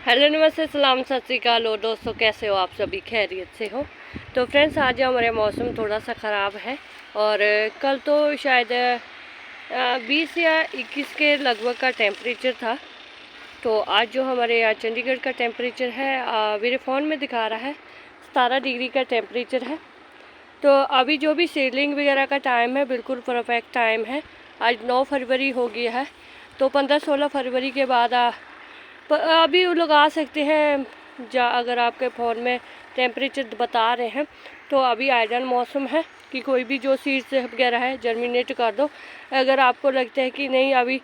Hello नमस्ते सलाम सत श्री अकाल। और दोस्तों कैसे हो आप सभी, खैरियत से हो। तो फ्रेंड्स आज हमारे मौसम थोड़ा सा ख़राब है और कल तो शायद 20 या 21 के लगभग का टेम्परेचर था। तो आज जो हमारे यहाँ चंडीगढ़ का टेम्परेचर है मेरे फ़ोन में दिखा रहा है 17 डिग्री का टेम्परेचर है। तो अभी जो भी सीडलिंग वगैरह का टाइम है बिल्कुल परफेक्ट टाइम है। आज 9 फरवरी हो गया है, तो 15-16 फरवरी के बाद अभी वो लगा सकते हैं। अगर आपके फ़ोन में टेम्परेचर बता रहे हैं तो अभी आइडियल मौसम है कि कोई भी जो सीड्स वगैरह है जर्मिनेट कर दो। अगर आपको लगता है कि नहीं अभी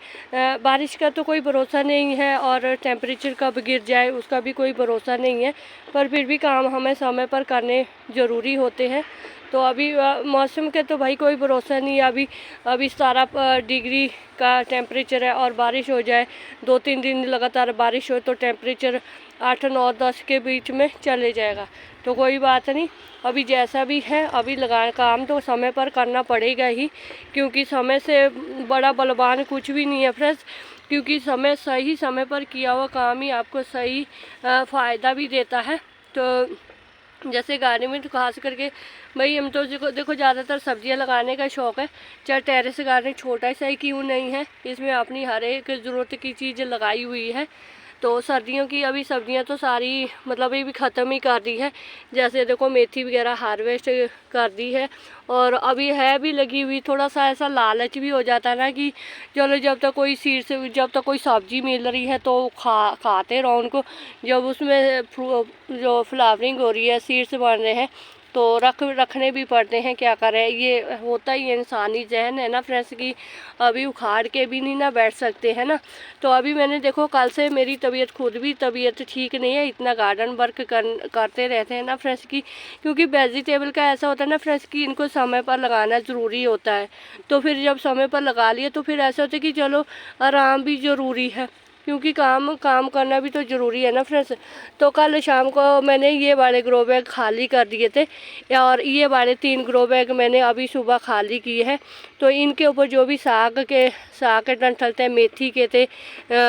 बारिश का तो कोई भरोसा नहीं है और टेम्परेचर कब गिर जाए उसका भी कोई भरोसा नहीं है, पर फिर भी काम हमें समय पर करने ज़रूरी होते हैं। तो अभी मौसम के तो भाई कोई भरोसा नहीं है। अभी 17 डिग्री का टेम्परेचर है और बारिश हो जाए, 2-3 दिन लगातार बारिश हो तो टेम्परेचर 8-9-10 के बीच में चले जाएगा। तो कोई बात नहीं, अभी जैसा भी है अभी काम तो समय पर करना पड़ेगा ही, क्योंकि समय से बड़ा बलवान कुछ भी नहीं है फ्रेंड्स। क्योंकि सही समय पर किया हुआ काम ही आपको सही फ़ायदा भी देता है। तो जैसे गार्डनिंग में तो खास करके भाई हम तो देखो ज़्यादातर सब्जियां लगाने का शौक़ है, चाहे टेरेस गार्डन छोटा सा ही क्यों नहीं है, इसमें अपनी हर एक ज़रूरत की चीज़ लगाई हुई है। तो सर्दियों की अभी सब्जियां तो सारी मतलब ये भी ख़त्म ही कर दी है। जैसे देखो मेथी वगैरह हार्वेस्ट कर दी है और अभी है भी लगी हुई। थोड़ा सा ऐसा लालच भी हो जाता है ना कि चलो जब तक कोई सब्जी मिल रही है तो खाते रहो उनको। जब उसमें जो फ्लावरिंग हो रही है, सीड्स बन रहे हैं, तो रखने भी पड़ते हैं। क्या करें, ये होता ही इंसानी जहन है ना फ्रेंड्स की अभी उखाड़ के भी नहीं ना बैठ सकते हैं ना। तो अभी मैंने देखो कल से मेरी तबीयत ठीक नहीं है। इतना गार्डन वर्क करते रहते हैं ना फ्रेंड्स की, क्योंकि वेजिटेबल का ऐसा होता है ना फ्रेंड्स की इनको समय पर लगाना ज़रूरी होता है। तो फिर जब समय पर लगा लिए तो फिर ऐसा होता है कि चलो आराम भी ज़रूरी है, क्योंकि काम करना भी तो ज़रूरी है ना फ्रेंड्स। तो कल शाम को मैंने ये वाले ग्रो बैग खाली कर दिए थे और ये वाले 3 ग्रो बैग मैंने अभी सुबह खाली किए हैं। तो इनके ऊपर जो भी साग के डंठल थे, मेथी के थे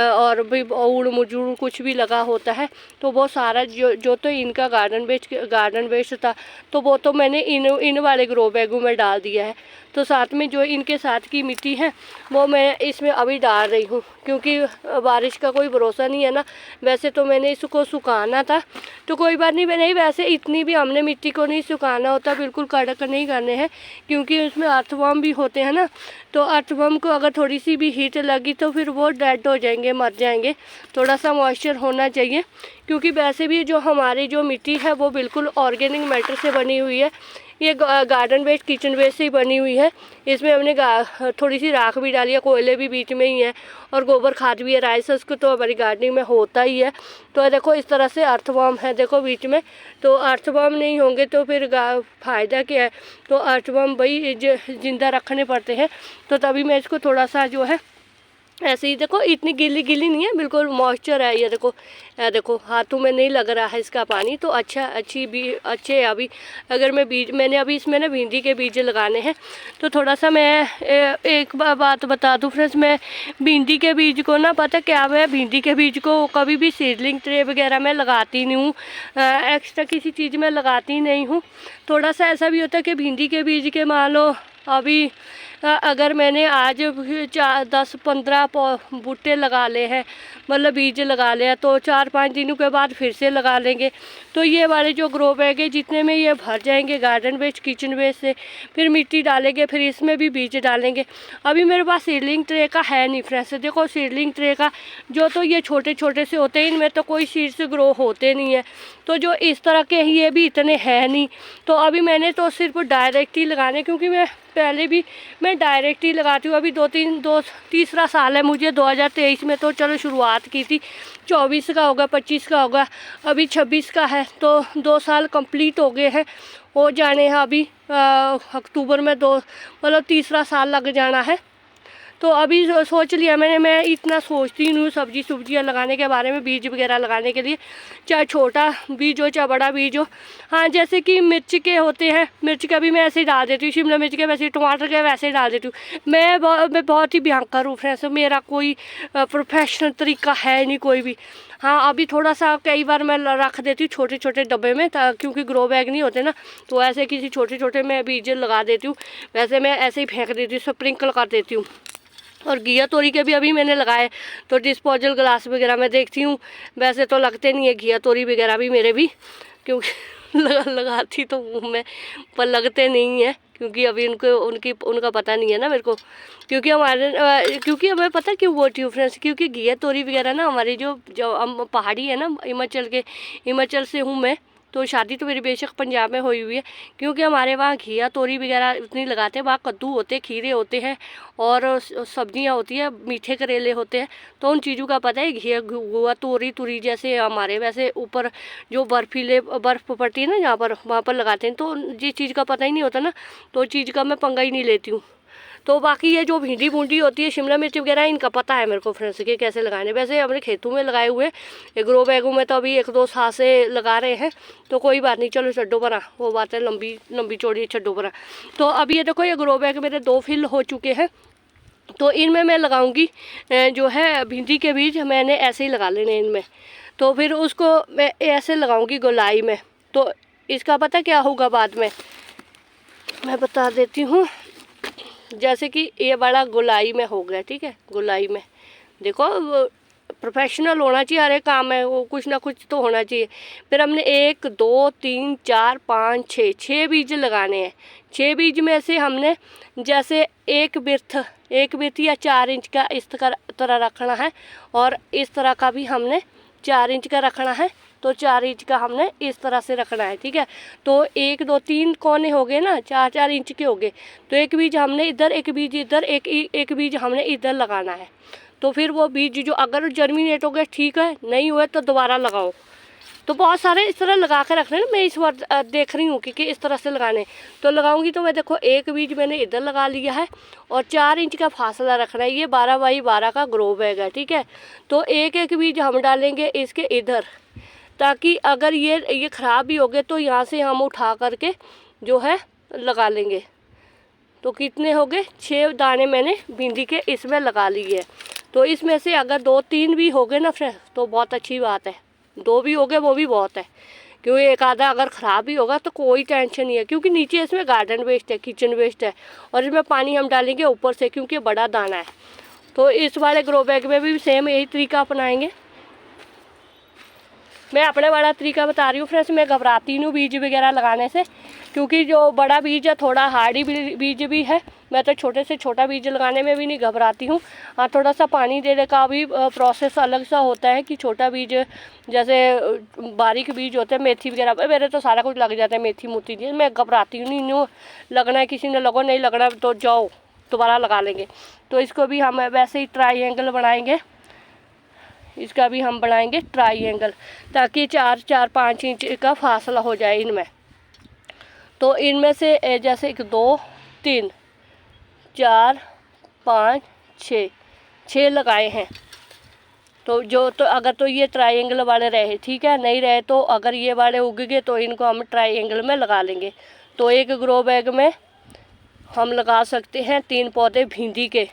और भी उड़ मुजूड़ कुछ भी लगा होता है, तो वो सारा जो तो इनका गार्डन वेस्ट था, तो वो तो मैंने इन वाले ग्रो बैगों में डाल दिया है। तो साथ में जो इनके साथ की मिट्टी है वो मैं इसमें अभी डाल रही हूँ, क्योंकि बारिश का कोई भरोसा नहीं है ना। वैसे तो मैंने इसको सुखाना था, तो कोई बात नहीं, वैसे इतनी भी हमने मिट्टी को नहीं सुखाना होता, बिल्कुल कड़क नहीं करने हैं, क्योंकि उसमें अर्थवर्म भी होते हैं ना। तो अर्थवर्म को अगर थोड़ी सी भी हीट लगी तो फिर वो डेड हो जाएंगे, मर जाएंगे। थोड़ा सा मॉइस्चर होना चाहिए, क्योंकि वैसे भी जो हमारी जो मिट्टी है वो बिल्कुल ऑर्गेनिक मैटर से बनी हुई है। ये गार्डन वेस्ट किचन वेस्ट से ही बनी हुई है। इसमें हमने थोड़ी सी राख भी डाली है, कोयले भी बीच में ही है और गोबर खाद भी है। राइस उसको तो हमारी गार्डनिंग में होता ही है। तो देखो इस तरह से अर्थवर्म है देखो बीच में। तो अर्थवर्म नहीं होंगे तो फिर फ़ायदा क्या है। तो अर्थवर्म भाई जिंदा रखने पड़ते हैं। तो तभी मैं इसको थोड़ा सा जो है ऐसे ही देखो, इतनी गीली नहीं है, बिल्कुल मॉइस्चर है। ये देखो हाथों में नहीं लग रहा है इसका पानी, तो अच्छे है। अभी अगर मैंने अभी इसमें ना भिंडी के बीज लगाने हैं, तो थोड़ा सा मैं एक बात बता दूं फ्रेंड्स। मैं भिंडी के बीज को ना पता क्या, मैं भिंडी के बीज को कभी भी सीडलिंग ट्रे वगैरह में लगाती नहीं हूँ, एक्स्ट्रा किसी चीज़ में लगाती नहीं हूँ। थोड़ा सा ऐसा भी होता है कि भिंडी के बीज के मान लो अभी अगर मैंने आज 10-15 बूटे लगा ले हैं, मतलब बीज लगा ले हैं, तो 4-5 दिनों के बाद फिर से लगा लेंगे। तो ये वाले जो ग्रो बैग है जितने में ये भर जाएंगे गार्डन वेस्ट किचन वेस्ट से, फिर मिट्टी डालेंगे, फिर इसमें भी बीज डालेंगे। अभी मेरे पास सीडलिंग ट्रे का है नहीं फ्रेंड्स। देखो सीडलिंग ट्रे का जो तो ये छोटे छोटे से होते हैं, इनमें तो कोई सीड्स ग्रो होते नहीं है। तो जो इस तरह के ये भी इतने हैं नहीं। तो अभी मैंने तो सिर्फ डायरेक्ट ही लगाने, क्योंकि पहले भी मैं डायरेक्ट ही लगाती हूँ। अभी तीसरा साल है मुझे। 2023 में तो चलो शुरुआत की थी, 24 का होगा, 25 का होगा, अभी 26 का है, तो 2 साल कंप्लीट हो गए हैं, हो जाने हैं। अभी अक्टूबर में मतलब तीसरा साल लग जाना है। तो अभी सोच लिया मैंने, मैं इतना सोचती हूँ सब्जियाँ लगाने के बारे में, बीज वगैरह लगाने के लिए, चाहे छोटा बीज हो चाहे बड़ा बीज हो। हाँ, जैसे कि मिर्च के होते हैं, मिर्च का भी मैं ऐसे ही डाल देती हूँ, शिमला मिर्च के वैसे, टमाटर के वैसे ही डाल देती हूँ। मैं बहुत ही भयंकर हूँ फ्रेंड्स, मेरा कोई प्रोफेशनल तरीका है नहीं कोई भी। हाँ, अभी थोड़ा सा कई बार मैं रख देती हूँ छोटे छोटे डब्बे में, क्योंकि ग्रो बैग नहीं होते ना, तो ऐसे किसी छोटे छोटे मैं बीज लगा देती हूँ। वैसे मैं ऐसे ही फेंक देती हूँ, स्प्रिंकल कर देती हूँ। और घिया तोरी के भी अभी मैंने लगाए, तो डिस्पोजल ग्लास वगैरह मैं देखती हूँ, वैसे तो लगते नहीं है घिया तोरी वगैरह भी मेरे भी, क्योंकि लगाती तो हूँ मैं, पर लगते नहीं है, क्योंकि अभी उनका पता नहीं है ना मेरे को। क्योंकि हमें पता क्यों बोलती हूँ फ्रेंड्स, क्योंकि घिया तोरी वगैरह ना हमारी जो पहाड़ी है ना, हिमाचल से हूँ मैं, तो शादी तो मेरी बेशक पंजाब में हुई हुई है, क्योंकि हमारे वहाँ घिया तोरी वगैरह इतनी लगाते हैं। वहाँ कद्दू होते हैं, खीरे होते हैं, और सब्जियाँ होती है, मीठे करेले होते हैं, तो उन चीज़ों का पता है। घिया तोरी तुरी जैसे हमारे वैसे ऊपर जो बर्फ़ पड़ती है ना जहाँ पर, वहाँ पर लगाते हैं, तो जिस चीज़ का पता ही नहीं होता ना, तो चीज़ का मैं पंगा ही नहीं लेती हूँ। तो बाकी ये जो भिंडी भूंडी होती है, शिमला मिर्च वगैरह, इनका पता है मेरे को फ्रेंड्स के कैसे लगाने। वैसे अपने खेतों में लगाए हुए, ग्रो बैगों में तो अभी 1-2 साल से लगा रहे हैं, तो कोई बात नहीं, चलो छड्डो बना, वो बात है लंबी चौड़ी छड्डो बना। तो अभी ये देखो, ये ग्रो बैग मेरे 2 फिल हो चुके हैं, तो इनमें मैं लगाऊंगी जो है भिंडी के बीज, मैंने ऐसे ही लगा लेने इनमें, तो फिर उसको मैं ऐसे लगाऊंगी गोलाई में। तो इसका पता क्या होगा बाद में, मैं बता देती हूँ। जैसे कि ये बड़ा गोलाई में हो गया, ठीक है, गोलाई में देखो, प्रोफेशनल होना चाहिए, हर एक काम में वो कुछ ना कुछ तो होना चाहिए। फिर हमने 1 2 3 4 5 6 बीज लगाने हैं। 6 बीज में से हमने जैसे एक बिर्थ या 4 इंच का इस तरह रखना है, और इस तरह का भी हमने 4 इंच का रखना है, तो 4 इंच का हमने इस तरह से रखना है, ठीक है। तो 1 2 3 कोने हो गए ना, 4 इंच के हो गए, तो एक बीज हमने इधर, एक बीज इधर, एक बीज हमने इधर लगाना है। तो फिर वो बीज जो अगर जर्मिनेट हो गए ठीक है, नहीं हुए तो दोबारा लगाओ। तो बहुत सारे इस तरह लगा के रखने ना, मैं इस बार देख रही हूँ कि इस तरह से लगाने, तो लगाऊंगी। तो मैं देखो, एक बीज मैंने इधर लगा लिया है, और 4 इंच का फासला रखना है। ये 12 बाई 12 का ग्रो बैग है, ठीक है। तो एक बीज हम डालेंगे इसके इधर, ताकि अगर ये ख़राब भी हो गए तो यहाँ से हम उठा करके जो है लगा लेंगे। तो कितने हो गए, 6 दाने मैंने भिंडी के इसमें लगा लिए। तो इसमें से अगर 2-3 भी हो गए ना फ्रेंड्स, तो बहुत अच्छी बात है। 2 भी हो गए वो भी बहुत है, क्योंकि एक आधा अगर ख़राब भी होगा तो कोई टेंशन नहीं है, क्योंकि नीचे इसमें गार्डन वेस्ट है, किचन वेस्ट है, और इसमें पानी हम डालेंगे ऊपर से, क्योंकि बड़ा दाना है। तो इस वाले ग्रो बैग में भी सेम यही तरीका अपनाएंगे। मैं अपने वाला तरीका बता रही हूँ फ्रेंड्स, मैं घबराती नहीं बीज वगैरह लगाने से, क्योंकि जो बड़ा बीज है थोड़ा हार्डी बीज भी है। मैं तो छोटे से छोटा बीज लगाने में भी नहीं घबराती हूँ। हाँ, थोड़ा सा पानी देने का भी प्रोसेस अलग सा होता है, कि छोटा बीज जैसे बारीक बीज होते हैं, मेथी वगैरह, मेरे तो सारा कुछ लग जाता है, मेथी मूथी जी, मैं घबराती हूँ नहीं। लगना है किसी ने लगो, नहीं लगना तो जाओ दोबारा लगा लेंगे। तो इसको भी हम वैसे ही ट्राईएंगल बनाएंगे, इसका भी हम बनाएंगे ट्राईएंगल, ताकि 4-5 इंच का फासला हो जाए इनमें। तो इनमें से जैसे 1 2 3 4 5 6 लगाए हैं। तो अगर तो ये ट्राईएंगल वाले रहे ठीक है, नहीं रहे तो अगर ये वाले उग गए तो इनको हम ट्राईएंगल में लगा लेंगे। तो एक ग्रो बैग में हम लगा सकते हैं 3 पौधे भिंडी के।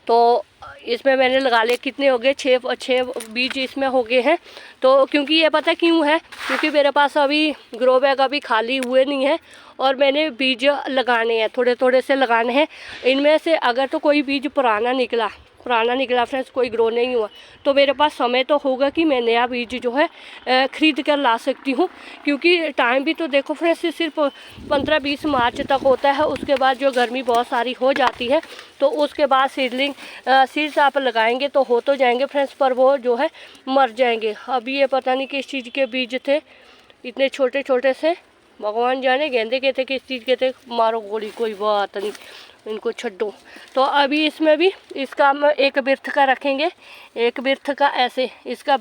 तो इसमें मैंने लगा लिए, कितने हो गए, 6 बीज इसमें हो गए हैं। तो क्योंकि ये पता क्यों है, क्योंकि मेरे पास अभी ग्रो बैग अभी खाली हुए नहीं है, और मैंने बीज लगाने हैं, थोड़े थोड़े से लगाने हैं। इनमें से अगर तो कोई बीज पुराना निकला फ्रेंड्स, कोई ग्रो नहीं हुआ, तो मेरे पास समय तो होगा कि मैं नया बीज जो है ख़रीद कर ला सकती हूँ। क्योंकि टाइम भी तो देखो फ्रेंड्स, सिर्फ 15-20 मार्च तक होता है, उसके बाद जो गर्मी बहुत सारी हो जाती है, तो उसके बाद सीड्स आप लगाएंगे तो हो तो जाएंगे फ्रेंड्स, पर वो जो है मर जाएंगे। अभी ये पता नहीं किस चीज़ के बीज थे, इतने छोटे छोटे से, भगवान जाने गेंदे के थे किस चीज़ के थे, मारो गोली, कोई बात नहीं, इनको छड्डो। तो अभी इसमें भी इसका हम एक बिर्थ का रखेंगे, एक बिर्थ का ऐसे, इसका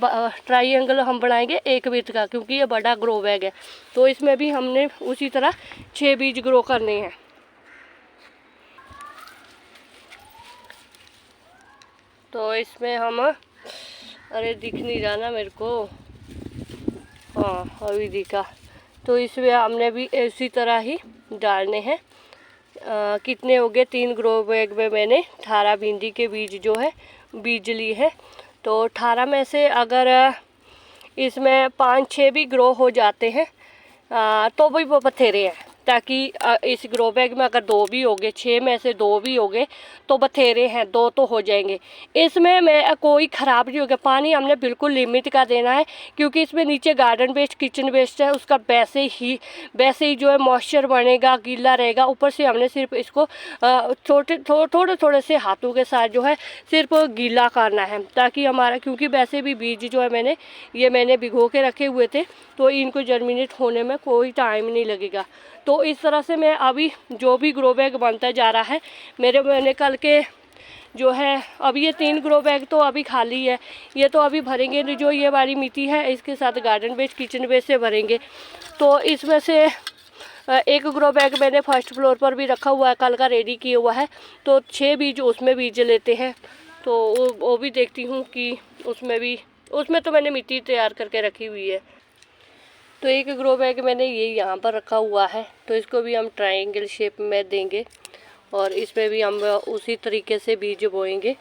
ट्राईएंगल हम बनाएंगे एक बिर्थ का, क्योंकि ये बड़ा ग्रो बैग है। तो इसमें भी हमने उसी तरह 6 बीज ग्रो करने हैं। तो इसमें हम, अरे दिख नहीं रहा ना मेरे को, हाँ अभी दिखा। तो इसमें हमने भी इसी तरह ही डालने हैं। कितने हो गए, 3 ग्रो बैग में मैंने 18 भिंडी के बीज जो है बीज ली है। तो 18 में से अगर इसमें 5-6 भी ग्रो हो जाते हैं तो भी वो बथेरे हैं, ताकि इस ग्रो बैग में अगर 2 भी हो गए, 6 में से 2 भी हो गए तो बथेरे हैं, 2 तो हो जाएंगे। इसमें मैं कोई ख़राब नहीं होगा। पानी हमने बिल्कुल लिमिट का देना है, क्योंकि इसमें नीचे गार्डन वेस्ट, किचन वेस्ट है, उसका वैसे ही जो है मॉइस्चर बनेगा, गीला रहेगा। ऊपर से हमने सिर्फ इसको थोड़े से हाथों के साथ जो है सिर्फ गीला करना है, ताकि हमारा, क्योंकि वैसे भी बीज जो है मैंने भिगो के रखे हुए थे, तो इनको जर्मिनेट होने में कोई टाइम नहीं लगेगा। तो इस तरह से मैं अभी जो भी ग्रो बैग बनता जा रहा है, मैंने कल के जो है, अब ये 3 ग्रो बैग तो अभी खाली है, ये तो अभी भरेंगे। जो ये वाली मिट्टी है इसके साथ गार्डन वेस्ट, किचन वेस्ट से भरेंगे। तो इसमें से एक ग्रो बैग मैंने फर्स्ट फ्लोर पर भी रखा हुआ है, कल का रेडी किया हुआ है। तो 6 बीज उसमें बीज लेते हैं। तो वो भी देखती हूँ कि उसमें तो मैंने मिट्टी तैयार करके रखी हुई है। तो एक ग्रो बैग मैंने ये यहाँ पर रखा हुआ है, तो इसको भी हम ट्रायंगल शेप में देंगे और इसमें भी हम उसी तरीके से बीज बोएंगे।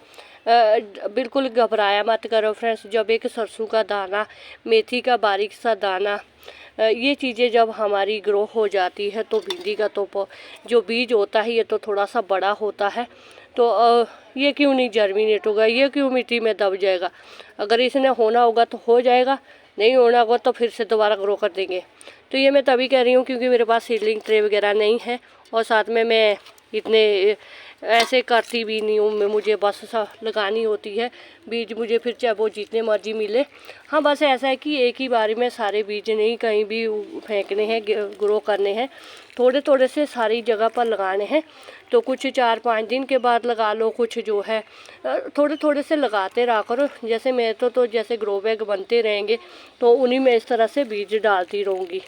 बिल्कुल घबराया मत करो फ्रेंड्स। जब एक सरसों का दाना, मेथी का बारीक सा दाना, ये चीज़ें जब हमारी ग्रो हो जाती है, तो भिंडी का तो जो बीज होता है ये तो थोड़ा सा बड़ा होता है। तो ये क्यों नहीं जर्मिनेट होगा, ये क्यों मिट्टी में दब जाएगा। अगर इसने होना होगा तो हो जाएगा, नहीं होना होगा तो फिर से दोबारा ग्रो कर देंगे। तो ये मैं तभी कह रही हूँ क्योंकि मेरे पास सीडलिंग ट्रे वगैरह नहीं है, और साथ में मैं इतने ऐसे करती भी नहीं हूँ। मुझे बस लगानी होती है बीज, मुझे फिर चाहे वो जितने मर्जी मिले। हाँ बस ऐसा है कि एक ही बारी में सारे बीज नहीं कहीं भी फेंकने हैं, ग्रो करने हैं, थोड़े थोड़े से सारी जगह पर लगाने हैं। तो कुछ 4-5 दिन के बाद लगा लो, कुछ जो है थोड़े थोड़े से लगाते रहा करो। जैसे मैं तो जैसे ग्रो बैग बनते रहेंगे तो उन्हीं में इस तरह से बीज डालती रहूँगी।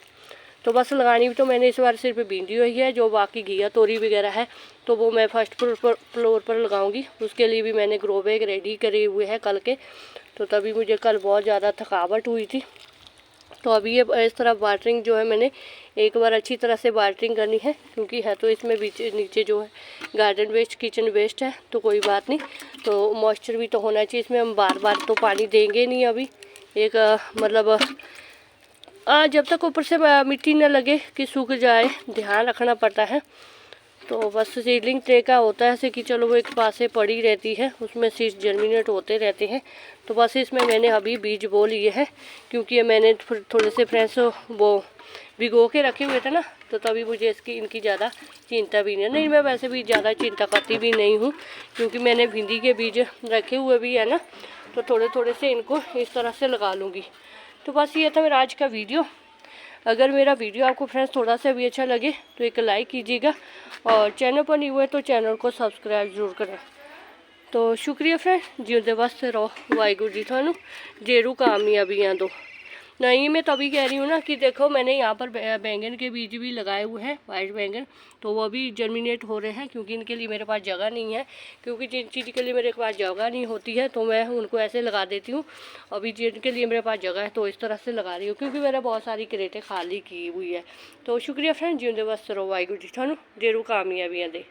तो बस लगानी भी तो मैंने इस बार सिर्फ भिंडी हुई है, जो बाकी घिया तोरी वगैरह है तो वो मैं फर्स्ट फ्लोर पर लगाऊंगी। उसके लिए भी मैंने ग्रो बैग रेडी करे हुए हैं कल के। तो तभी मुझे कल बहुत ज़्यादा थकावट हुई थी। तो अभी ये इस तरह वाटरिंग जो है मैंने एक बार अच्छी तरह से वाटरिंग करनी है, क्योंकि है तो इसमें बीच नीचे जो है गार्डन वेस्ट, किचन वेस्ट है, तो कोई बात नहीं। तो मॉइस्चर भी तो होना चाहिए इसमें। हम बार बार तो पानी देंगे नहीं अभी। एक मतलब जब तक ऊपर से मिट्टी न लगे कि सूख जाए, ध्यान रखना पड़ता है। तो बस सीडलिंग ट्रे का होता है ऐसे कि चलो वो एक पास से पड़ी रहती है, उसमें सीड्स जर्मिनेट होते रहते हैं। तो बस इसमें मैंने अभी बीज बो लिए हैं, क्योंकि ये मैंने थोड़े से फ्रेंड्स वो भिगो के रखे हुए थे ना, तो तभी मुझे इनकी ज़्यादा चिंता भी नहीं मैं वैसे भी ज़्यादा चिंता करती भी नहीं हूँ, क्योंकि मैंने भिंडी के बीज रखे हुए भी है ना, तो थोड़े थोड़े से इनको इस तरह से लगा लूँगी। तो बस ये था मेरा आज का वीडियो। अगर मेरा वीडियो आपको फ्रेंड्स थोड़ा सा भी अच्छा लगे तो एक लाइक कीजिएगा, और चैनल पर नहीं हुए तो चैनल को सब्सक्राइब जरूर करें। तो शुक्रिया फ्रेंड, जिंदे वास्ते रहो, वाहिगुरू जी थानू जेरू कामयाबियाँ दो। नहीं मैं तभी कह रही हूँ ना कि देखो मैंने यहाँ पर बैंगन के बीज भी लगाए हुए हैं, वाइट बैंगन, तो वो भी जर्मिनेट हो रहे हैं, क्योंकि इनके लिए मेरे पास जगह नहीं है। क्योंकि जिन चीज़ के लिए मेरे पास जगह नहीं होती है तो मैं उनको ऐसे लगा देती हूँ। अभी जिनके लिए मेरे पास जगह है तो इस तरह से लगा रही हूँ, क्योंकि मैंने बहुत सारी क्रेटें खाली की हुई है। तो शुक्रिया फ्रेंड, जिंदे वास्ते रहो, वाहिगुरू जी थानू जेरू कामयाबियाँ दे।